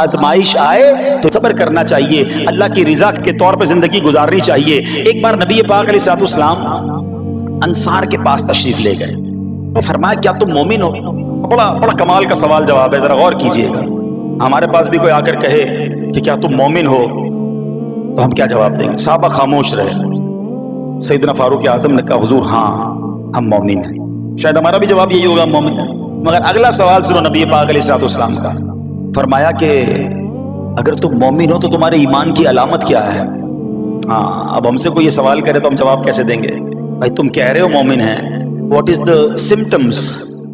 آزمائش آئے تو صبر کرنا چاہیے، اللہ کی رضا کے طور پر زندگی گزارنی چاہیے۔ ایک بار نبی پاک علیہ الصلوۃ والسلام انصار کے پاس تشریف لے گئے، وہ فرمایا کیا تم مومن ہو؟ بڑا کمال کا سوال جواب ہے، ذرا غور کیجئے گا۔ ہمارے پاس بھی کوئی آ کر کہے کہ کیا تم مومن ہو تو ہم کیا جواب دیں گے؟ صحابہ خاموش رہے۔ سیدنا فاروق اعظم نے کہا حضور ہاں ہم مومن ہیں۔ شاید ہمارا بھی جواب یہی ہوگا ہم مومن ہیں، مگر اگلا سوال سنو نبی پاک علیہ الصلوۃ والسلام کا۔ فرمایا کہ اگر تم مومن ہو تو تمہارے ایمان کی علامت کیا ہے؟ ہاں اب ہم سے کوئی یہ سوال کرے تو ہم جواب کیسے دیں گے؟ بھائی تم کہہ رہے ہو مومن ہیں، واٹ از دا سمپٹمز؟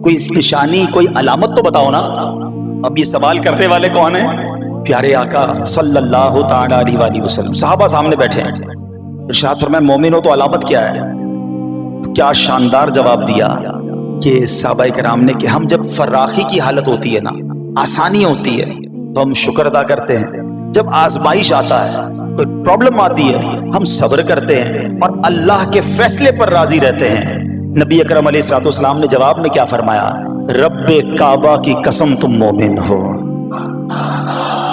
کوئی نشانی، کوئی علامت تو بتاؤ نا۔ اب یہ سوال کرنے والے کون ہیں؟ پیارے آقا صلی اللہ تعالی علیہ وآلہ وسلم۔ صحابہ سامنے بیٹھے ہیں، ارشاد فرمایا مومن ہو تو علامت کیا ہے؟ کیا شاندار جواب دیا کہ صحابہ کرام نے کہ ہم جب فراخی کی حالت ہوتی ہے نا، آسانی ہوتی ہے تو ہم شکر ادا کرتے ہیں، جب آزمائش آتا ہے، کوئی پرابلم آتی ہے، ہم صبر کرتے ہیں اور اللہ کے فیصلے پر راضی رہتے ہیں۔ نبی اکرم علیہ الصلوۃ والسلام نے جواب میں کیا فرمایا؟ رب کعبہ کی قسم تم مومن ہو۔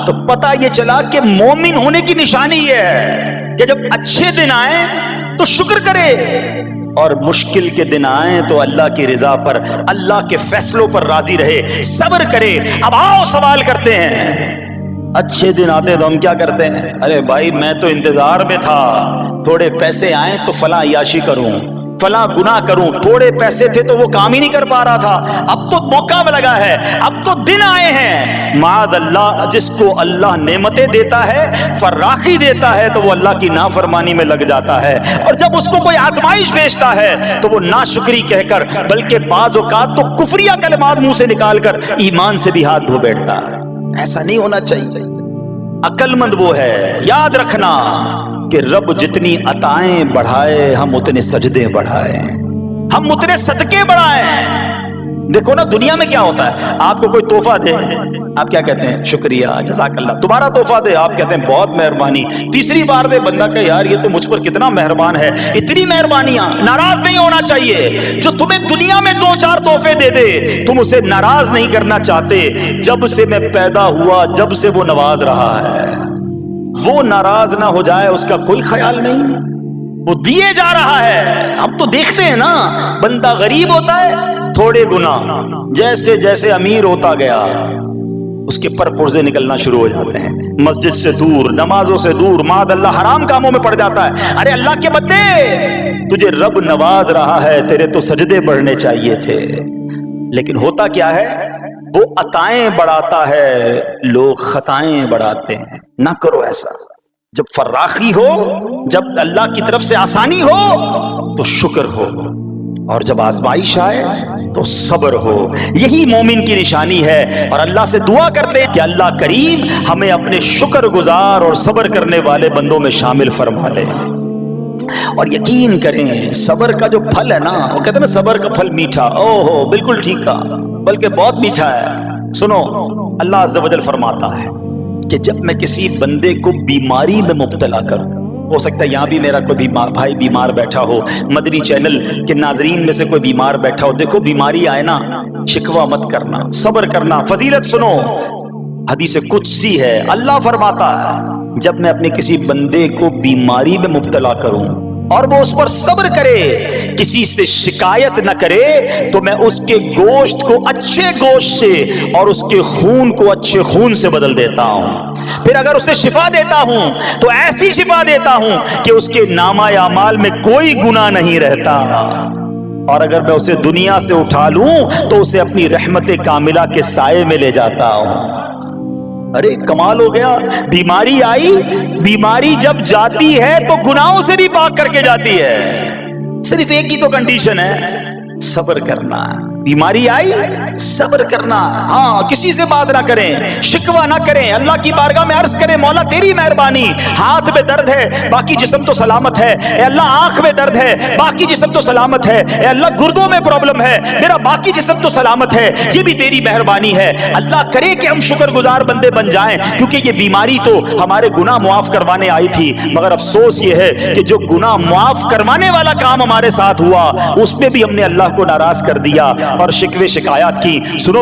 تو پتہ یہ چلا کہ مومن ہونے کی نشانی یہ ہے کہ جب اچھے دن آئیں تو شکر کرے اور مشکل کے دن آئیں تو اللہ کی رضا پر، اللہ کے فیصلوں پر راضی رہے، صبر کرے۔ اب آؤ سوال کرتے ہیں، اچھے دن آتے تو ہم کیا کرتے ہیں؟ ارے بھائی میں تو انتظار میں تھا، تھوڑے پیسے آئیں تو فلاں عیاشی کروں، فلاں گناہ کروں، تھوڑے پیسے تھے تو وہ کام ہی نہیں کر پا رہا تھا، اب تو موقع میں لگا ہے، اب تو دن آئے ہیں۔ معاذ اللہ، جس کو اللہ نعمتیں دیتا ہے، فراخی دیتا ہے، تو وہ اللہ کی نافرمانی میں لگ جاتا ہے، اور جب اس کو کوئی آزمائش بھیجتا ہے تو وہ ناشکری کہہ کر، بلکہ بعض اوقات تو کفریہ کلمات منہ سے نکال کر ایمان سے بھی ہاتھ دھو بیٹھتا ہے۔ ایسا نہیں ہونا چاہیے۔ عقل مند وہ ہے، یاد رکھنا کہ رب جتنی عطائیں بڑھائے ہم اتنے سجدے بڑھائیں، ہم اتنے صدقے بڑھائیں۔ دیکھو نا دنیا میں کیا ہوتا ہے، آپ کو کوئی تحفہ دے آپ کیا کہتے ہیں؟ شکریہ، جزاک اللہ۔ دوبارہ تحفہ دے آپ کہتے ہیں بہت مہربانی۔ تیسری بار دے بندہ کہ یار یہ تو مجھ پر کتنا مہربان ہے۔ اتنی مہربانیاں، ناراض نہیں ہونا چاہیے۔ جو تمہیں دنیا میں 2-4 تحفے دے دے تم اسے ناراض نہیں کرنا چاہتے۔ جب سے میں پیدا ہوا جب سے وہ نواز رہا ہے، وہ ناراض نہ ہو جائے اس کا کوئی خیال نہیں، وہ دیے جا رہا ہے۔ ہم تو دیکھتے ہیں نا، بندہ غریب ہوتا ہے تھوڑے گناہ، جیسے جیسے امیر ہوتا گیا اس کے پر پرزے نکلنا شروع ہو جاتے ہیں، مسجد سے دور، نمازوں سے دور، معاذ اللہ حرام کاموں میں پڑ جاتا ہے۔ ارے اللہ کے بندے، تجھے رب نواز رہا ہے، تیرے تو سجدے بڑھنے چاہیے تھے، لیکن ہوتا کیا ہے؟ وہ عطائیں بڑھاتا ہے، لوگ خطائیں بڑھاتے ہیں۔ نہ کرو ایسا۔ جب فراخی ہو، جب اللہ کی طرف سے آسانی ہو تو شکر ہو، اور جب آزمائش آئے تو صبر ہو۔ یہی مومن کی نشانی ہے، اور اللہ سے دعا کرتے ہیں کہ اللہ کریم ہمیں اپنے شکر گزار اور صبر کرنے والے بندوں میں شامل فرما لے۔ اور یقین کریں صبر کا جو پھل ہے نا، وہ کہتے ہیں نا صبر کا پھل میٹھا، اوہو بالکل ٹھیک کہا، بلکہ بہت میٹھا ہے۔ سنو، اللہ عز و جل فرماتا ہے کہ جب میں کسی بندے کو بیماری میں مبتلا کروں، ہو سکتا ہے یہاں بھی میرا کوئی بھائی بیمار بیٹھا ہو، مدنی چینل کے ناظرین میں سے کوئی بیمار بیٹھا ہو، دیکھو بیماری آئے نا، شکوہ مت کرنا، صبر کرنا۔ فضیلت سنو، حدیث قدسی ہے، اللہ فرماتا ہے جب میں اپنے کسی بندے کو بیماری میں مبتلا کروں اور وہ اس پر صبر کرے، کسی سے شکایت نہ کرے، تو میں اس کے گوشت کو اچھے گوشت سے اور اس کے خون کو اچھے خون سے بدل دیتا ہوں۔ پھر اگر اسے شفا دیتا ہوں تو ایسی شفا دیتا ہوں کہ اس کے نامہ اعمال میں کوئی گناہ نہیں رہتا، اور اگر میں اسے دنیا سے اٹھا لوں تو اسے اپنی رحمت کاملہ کے سائے میں لے جاتا ہوں۔ ارے کمال ہو گیا، بیماری آئی، بیماری جب جاتی ہے تو گناہوں سے بھی پاک کر کے جاتی ہے۔ صرف ایک ہی تو کنڈیشن ہے، صبر کرنا۔ بیماری آئی، صبر کرنا، ہاں کسی سے بات نہ کریں، شکوہ نہ کریں، اللہ کی بارگاہ میں عرض کریں مولا تیری مہربانی، ہاتھ میں درد ہے باقی جسم تو سلامت ہے، اے اللہ آنکھ میں درد ہے باقی جسم تو سلامت ہے، اے اللہ گردوں میں پرابلم ہے میرا باقی جسم تو سلامت ہے، یہ بھی تیری مہربانی ہے۔ اللہ کرے کہ ہم شکر گزار بندے بن جائیں، کیونکہ یہ بیماری تو ہمارے گناہ معاف کروانے آئی تھی، مگر افسوس یہ ہے کہ جو گناہ معاف کروانے والا کام ہمارے ساتھ ہوا اس میں بھی ہم نے اللہ کو ناراض کر دیا اور شکوے شکایات کی۔ سنو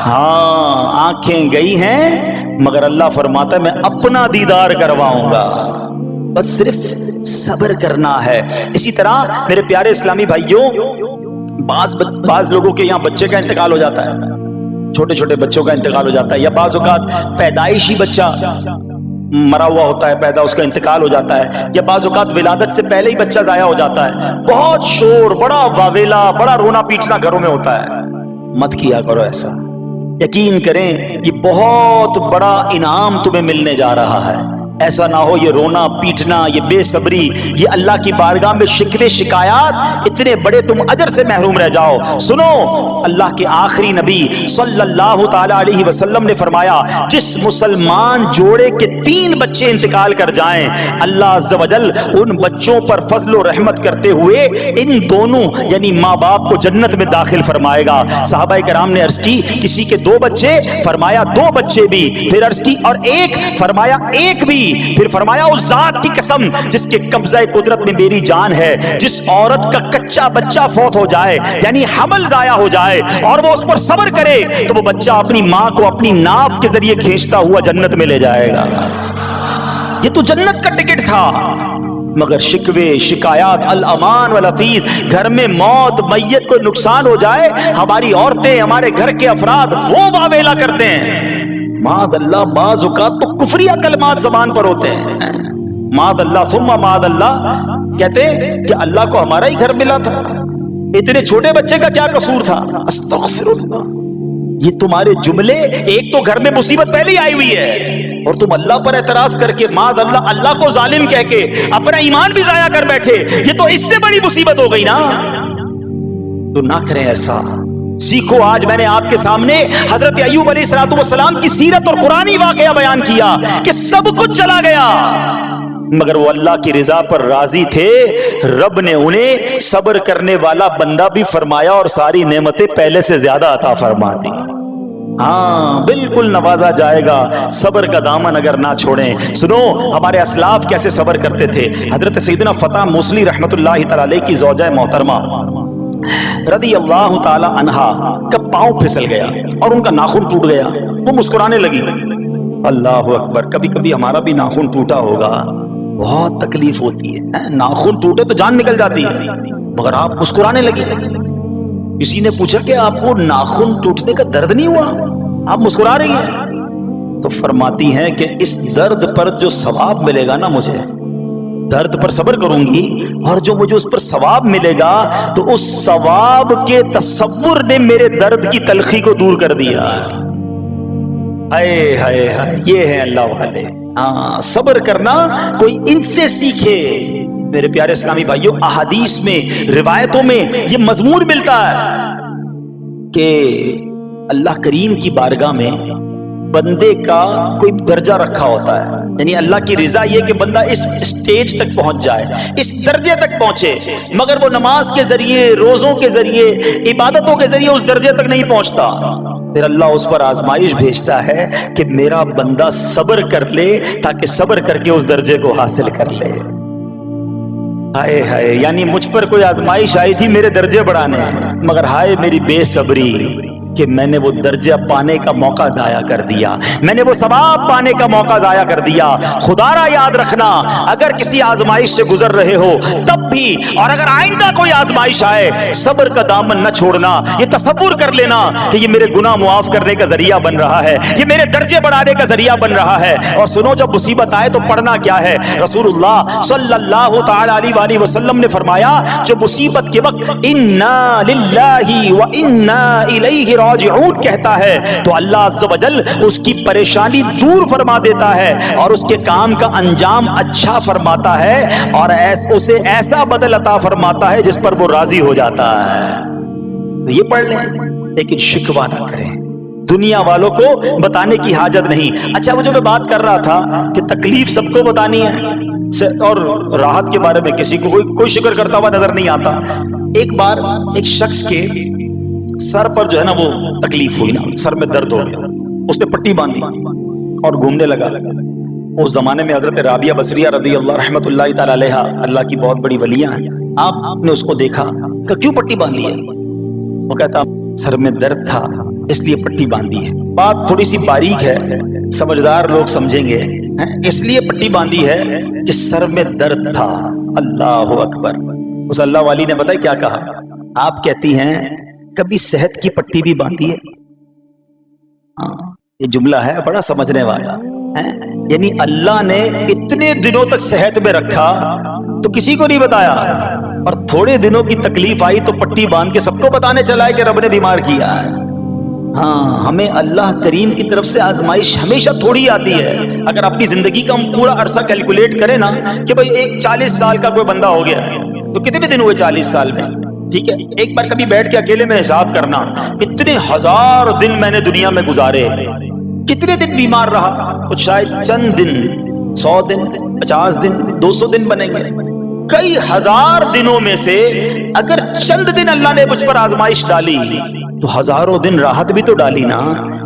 ہاں آنکھیں گئی ہیں مگر اللہ فرماتا ہے میں اپنا دیدار کرواؤں گا، بس صرف صبر کرنا ہے۔ اسی طرح میرے پیارے اسلامی بھائیوں، بعض لوگوں کے یہاں بچے کا انتقال ہو جاتا ہے، چھوٹے چھوٹے بچوں کا انتقال ہو جاتا ہے، یا بعض اوقات پیدائشی بچہ مرا ہوا ہوتا ہے، پیدا اس کا انتقال ہو جاتا ہے، یا بعض اوقات ولادت سے پہلے ہی بچہ ضائع ہو جاتا ہے، بہت شور، بڑا واویلا، بڑا رونا پیٹنا گھروں میں ہوتا ہے۔ مت کیا کرو ایسا، یقین کریں یہ بہت بڑا انعام تمہیں ملنے جا رہا ہے۔ ایسا نہ ہو یہ رونا پیٹنا، یہ بے صبری، یہ اللہ کی بارگاہ میں شکوے شکایات، اتنے بڑے تم اجر سے محروم رہ جاؤ۔ سنو، اللہ کے آخری نبی صلی اللہ تعالی علیہ وسلم نے فرمایا جس مسلمان جوڑے کے 3 بچے انتقال کر جائیں، اللہ عز و جل ان بچوں پر فضل و رحمت کرتے ہوئے ان دونوں یعنی ماں باپ کو جنت میں داخل فرمائے گا۔ صحابہ کرام نے عرض کی کسی کے 2 بچے، فرمایا 2 بچے بھی، پھر عرض کی اور 1، فرمایا 1 بھی، پھر فرمایا اس ذات کی قسم جس کے قبضہ قدرت میں میری جان ہے، جس عورت کا کچا بچہ فوت ہو جائے یعنی حمل ضائع ہو جائے اور وہ اس پر صبر کرے تو وہ بچہ اپنی ماں کو اپنی ناف کے ذریعے کھینچتا ہوا جنت میں لے جائے گا۔ یہ تو جنت کا ٹکٹ تھا، مگر شکوے شکایات، الامان والافیز، گھر میں موت میت کو نقصان ہو جائے، ہماری عورتیں، ہمارے گھر کے افراد وہ واویلا کرتے ہیں۔ معاذ اللہ، بعض اوقات تو کفریہ کلمات زبان پر ہوتے ہیں، معاذ اللہ ثم معاذ اللہ، کہتے کہ اللہ کو ہمارا ہی گھر ملا تھا، اتنے چھوٹے بچے کا کیا قصور تھا؟ استغفر اللہ۔ یہ تمہارے جملے، ایک تو گھر میں مصیبت پہلے ہی آئی ہوئی ہے اور تم اللہ پر اعتراض کر کے معاذ اللہ، اللہ کو ظالم کہہ کے اپنا ایمان بھی ضائع کر بیٹھے، یہ تو اس سے بڑی مصیبت ہو گئی نا۔ تو نہ کریں ایسا، سیکھو۔ آج میں نے آپ کے سامنے حضرت ایوب علیہ السلام کی سیرت اور قرآنی واقعہ بیان کیا کہ سب کچھ چلا گیا مگر وہ اللہ کی رضا پر راضی تھے، رب نے انہیں صبر کرنے والا بندہ بھی فرمایا اور ساری نعمتیں پہلے سے زیادہ عطا فرما دی۔ ہاں بالکل نوازا جائے گا، صبر کا دامن اگر نہ چھوڑیں۔ سنو ہمارے اسلاف کیسے صبر کرتے تھے۔ حضرت سیدنا فتح موصلی رحمت اللہ تعالی علیہ کی زوجہ محترمہ رضی اللہ تعالی عنہا کا پاؤں پھسل گیا اور ان کا ناخن ٹوٹ گیا، وہ مسکرانے لگی۔ اللہ اکبر، کبھی کبھی ہمارا بھی ناخن ٹوٹا ہوگا، بہت تکلیف ہوتی ہے، ناخن ٹوٹے تو جان نکل جاتی ہے، مگر آپ مسکرانے لگی۔ کسی نے پوچھا کہ آپ کو ناخن ٹوٹنے کا درد نہیں ہوا، آپ مسکرا رہی ہیں؟ تو فرماتی ہیں کہ اس درد پر جو ثواب ملے گا نا، مجھے درد پر صبر کروں گی اور جو مجھے اس پر ثواب ملے گا تو اس ثواب کے تصور نے میرے درد کی تلخی کو دور کر دیا۔ ہائے ہائے ہائے، یہ ہے اللہ والے۔ ہاں صبر کرنا کوئی ان سے سیکھے۔ میرے پیارے اسلامی بھائیوں، احادیث میں، روایتوں میں یہ مضمون ملتا ہے کہ اللہ کریم کی بارگاہ میں بندے کا کوئی درجہ رکھا ہوتا ہے، یعنی اللہ کی رضا یہ کہ بندہ اس سٹیج تک پہنچ جائے، اس درجے تک پہنچے، مگر وہ نماز کے ذریعے، روزوں کے ذریعے، عبادتوں کے ذریعے اس درجے تک نہیں پہنچتا، پھر اللہ اس پر آزمائش بھیجتا ہے کہ میرا بندہ صبر کر لے تاکہ صبر کر کے اس درجے کو حاصل کر لے۔ ہائے ہائے، یعنی مجھ پر کوئی آزمائش آئی تھی میرے درجے بڑھانے، مگر ہائے میری بے صبری کہ میں نے وہ درجہ پانے کا موقع ضائع کر دیا، میں نے وہ ثواب پانے کا موقع ضائع کر دیا۔ خدا را یاد رکھنا، اگر کسی آزمائش سے گزر رہے ہو تب بھی، اور اگر آئندہ کوئی آزمائش آئے، صبر کا دامن نہ چھوڑنا، یہ تصور کر لینا کہ یہ میرے گناہ معاف کرنے کا ذریعہ بن رہا ہے، یہ میرے درجے بڑھانے کا ذریعہ بن رہا ہے۔ اور سنو، جب مصیبت آئے تو پڑھنا کیا ہے؟ رسول اللہ صلی اللہ تعالی علیہ وآلہ وسلم نے فرمایا جو مصیبت کے وقت انا للہ و انا الیہ راجعون کہتا ہے تو اللہ عز و جل اس کی پریشانی دور فرما دیتا ہے اور اس کے کام کا انجام اچھا فرماتا ہے اور اسے ایسا بدل عطا فرماتا ہے جس پر وہ راضی ہو جاتا ہے۔ تو یہ پڑھ لیں، لیکن شکوہ نہ کریں، دنیا والوں کو بتانے کی حاجت نہیں۔ اچھا، وہ جو میں بات کر رہا تھا کہ تکلیف سب کو بتانی ہے اور راحت کے بارے میں کسی کو کوئی شکر کرتا ہوا نظر نہیں آتا۔ ایک بار ایک شخص کے سر پر جو ہے نا وہ تکلیف ہوئی نا، سر میں درد ہو گیا، اس نے پٹی باندھی اور گھومنے لگا۔ اس زمانے میں حضرت رابعہ بصریہ رضی اللہ رحمت اللہ تعالی علیہا، اللہ کی بہت بڑی ولیاں ہیں، آپ نے اس کو دیکھا کہ کیوں پٹی باندھی ہے؟ وہ کہتا سر میں درد تھا اس لیے پٹی باندھی ہے. بات تھوڑی سی باریک ہے, سمجھدار لوگ سمجھیں گے. اس لیے پٹی باندھی ہے کہ سر میں درد تھا. اللہ اکبر. اس اللہ والی نے بتایا کیا کہا؟ آپ کہتی ہیں کبھی صحت کی پٹی بھی باندھی ہے؟ یہ جملہ ہے بڑا سمجھنے والا. یعنی اللہ نے اتنے دنوں تک صحت میں رکھا تو کسی کو نہیں بتایا, اور تھوڑے دنوں کی تکلیف آئی تو پٹی باندھ کے سب کو بتانے چلا ہے کہ رب نے بیمار کیا ہے. ہاں, ہمیں اللہ کریم کی طرف سے آزمائش ہمیشہ تھوڑی آتی ہے. اگر اپنی زندگی کا ہم پورا عرصہ کیلکولیٹ کریں نا کہ بھئی ایک 40 سال کا کوئی بندہ ہو گیا تو کتنے دن ہوئے 40 سال میں؟ ٹھیک ہے, ایک بار کبھی بیٹھ کے اکیلے میں حساب کرنا, اتنے ہزار دن میں نے دنیا میں گزارے, کتنے دن بیمار رہا؟ تو شاید چند دن, 100 دن, 50 دن, 200 دن بنیں گے. کئی ہزار دنوں میں سے اگر چند دن اللہ نے مجھ پر آزمائش ڈالی تو ہزاروں دن راحت بھی تو ڈالی نا,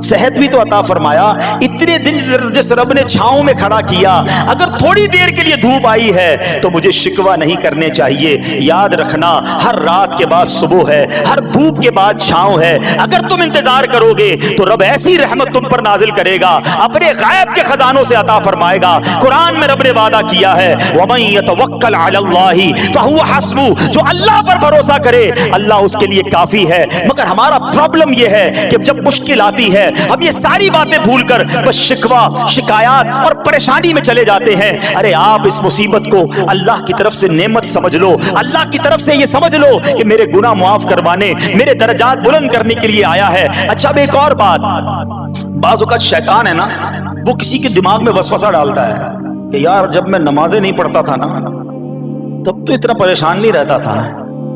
صحت بھی تو عطا فرمایا. اتنے دن جس رب نے چھاؤں میں کھڑا کیا, اگر تھوڑی دیر کے لیے دھوپ آئی ہے تو مجھے شکوہ نہیں کرنے چاہیے. یاد رکھنا ہر رات کے بعد صبح ہے, ہر دھوپ کے بعد چھاؤں ہے. اگر تم انتظار کرو گے تو رب ایسی رحمت تم پر نازل کرے گا, اپنے غیب کے خزانوں سے عطا فرمائے گا. قرآن میں رب نے وعدہ کیا ہے وَمَن يَتَوَکَّلْ عَلَى اللَّهِ فَهُوَ حَسْبُهُ, جو اللہ پر بھروسہ کرے اللہ اس کے لیے کافی ہے. مگر ہمارا پرابلم یہ ہے کہ جب مشکل آتی ہے ہم یہ ساری باتیں بھول کر بس شکوہ, شکایات اور پریشانی میں چلے جاتے ہیں. ارے آپ اس مصیبت کو اللہ کی طرف سے نعمت سمجھ لو, اللہ کی طرف سے یہ سمجھ لو کہ میرے گناہ معاف کروانے, میرے درجات بلند کرنے کے لیے آیا ہے. اچھا اب ایک اور بات, بعض اوقات شیطان ہے نا وہ کسی کے دماغ میں وسوسہ ڈالتا ہے کہ یار جب میں نمازیں نہیں پڑھتا تھا نا تب تو اتنا پریشان نہیں رہتا تھا,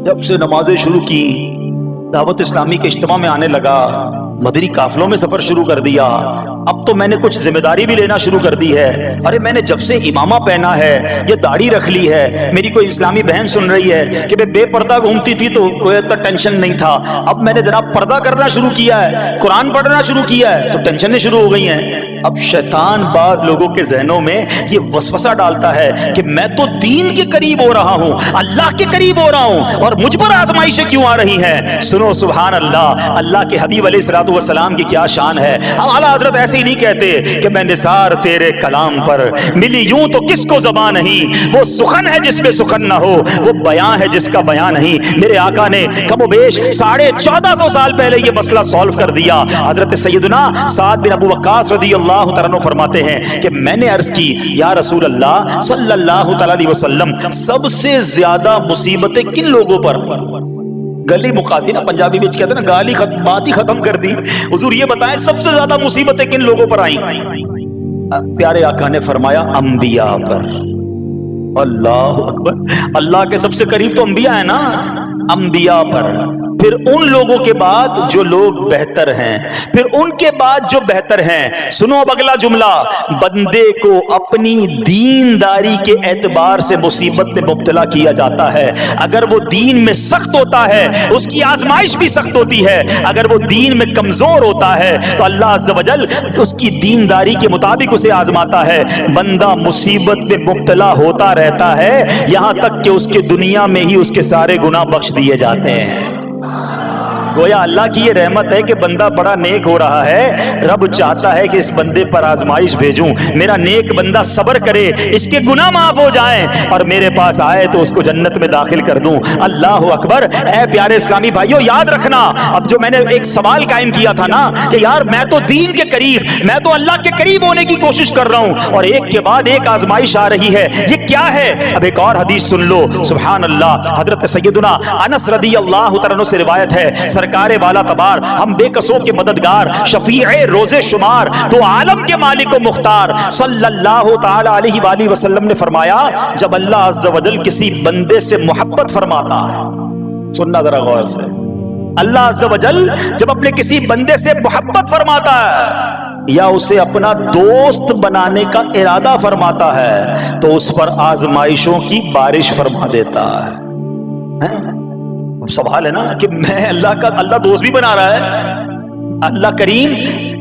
جب سے نمازیں شروع کی, دعوت اسلامی کے اجتماع میں آنے لگا, مدنی قافلوں میں سفر شروع کر دیا, اب تو میں نے کچھ ذمہ داری بھی لینا شروع کر دی ہے. ارے میں نے جب سے امامہ پہنا ہے, یہ داڑھی رکھ لی ہے, میری کوئی اسلامی بہن سن رہی ہے کہ بے پردہ گھومتی تھی تو کوئی اتنا ٹینشن نہیں تھا, اب میں نے جناب پردہ کرنا شروع کیا ہے, قرآن پڑھنا شروع کیا ہے تو ٹینشنیں شروع ہو گئی ہیں. اب شیطان بعض لوگوں کے ذہنوں میں یہ وسوسہ ڈالتا ہے کہ میں تو دین کے قریب ہو رہا ہوں, اللہ کے قریب ہو رہا ہوں, اور مجھ پر آزمائشیں کیوں آ رہی ہیں؟ سنو سبحان اللہ, اللہ کے حبیب علیہ الصلوۃ والسلام کی کیا شان ہے. ہم اعلیٰ حضرت ایسے ہی نہیں کہتے کہ میں نثار تیرے کلام پر ملی یوں تو کس کو زبان نہیں, وہ سخن ہے جس میں سخن نہ ہو, وہ بیان ہے جس کا بیان نہیں. میرے آقا نے کم و بیش 1450 سال پہلے یہ مسئلہ سولو کر دیا. حضرت سیدنا سعد بن ابو وقاص رضی اللہ تعالیٰ عنہ فرماتے ہیں کہ میں نے عرض کی یا رسول اللہ صلی اللہ تعالیٰ علیہ وسلم, سب سے زیادہ مصیبتیں کن لوگوں پر؟ گلی مکا دی نا, پنجابی میں کہتے ہیں نا گالی بات ہی ختم کر دی. حضور یہ بتائیں سب سے زیادہ مصیبتیں کن لوگوں پر آئیں؟ پیارے آقا نے فرمایا انبیاء پر. اللہ اکبر, اللہ کے سب سے قریب تو انبیاء ہیں نا, انبیاء پر, پھر ان لوگوں کے بعد جو لوگ بہتر ہیں, پھر ان کے بعد جو بہتر ہیں. سنو اب اگلا جملہ, بندے کو اپنی دینداری کے اعتبار سے مصیبت میں مبتلا کیا جاتا ہے. اگر وہ دین میں سخت ہوتا ہے اس کی آزمائش بھی سخت ہوتی ہے, اگر وہ دین میں کمزور ہوتا ہے تو اللہ عز و جل اس کی دینداری کے مطابق اسے آزماتا ہے. بندہ مصیبت میں مبتلا ہوتا رہتا ہے یہاں تک کہ اس کے دنیا میں ہی اس کے سارے گناہ بخش دیے جاتے ہیں. گویا اللہ کی یہ رحمت ہے کہ بندہ بڑا نیک ہو رہا ہے, رب چاہتا ہے کہ اس بندے پر آزمائش بھیجوں, میرا نیک بندہ صبر کرے, اس کے گناہ معاف ہو جائیں اور میرے پاس آئے تو اس کو جنت میں داخل کر دوں. اللہ اکبر. اے پیارے اسلامی بھائیوں یاد رکھنا, اب جو میں نے ایک سوال قائم کیا تھا نا کہ یار میں تو دین کے قریب, میں تو اللہ کے قریب ہونے کی کوشش کر رہا ہوں اور ایک کے بعد ایک آزمائش آ رہی ہے, یہ کیا ہے؟ اب ایک اور حدیث سن لو. سبحان اللہ, حضرت سیدنا انس رضی اللہ تعالیٰ عنہ سے روایت ہے, سرکار والا تبار, ہم بے قصوں کے مددگار, شفیع روز شمار, تو عالم کے مالک و مختار صلی اللہ تعالی علیہ وآلہ وسلم نے فرمایا جب اللہ عز و جل کسی بندے سے محبت فرماتا ہے, سننا ذرا غور سے, اللہ عز و جل جب اپنے کسی بندے سے محبت فرماتا ہے یا اسے اپنا دوست بنانے کا ارادہ فرماتا ہے تو اس پر آزمائشوں کی بارش فرما دیتا ہے. سوال ہے نا کہ میں اللہ دوست بھی بنا رہا ہے, اللہ کریم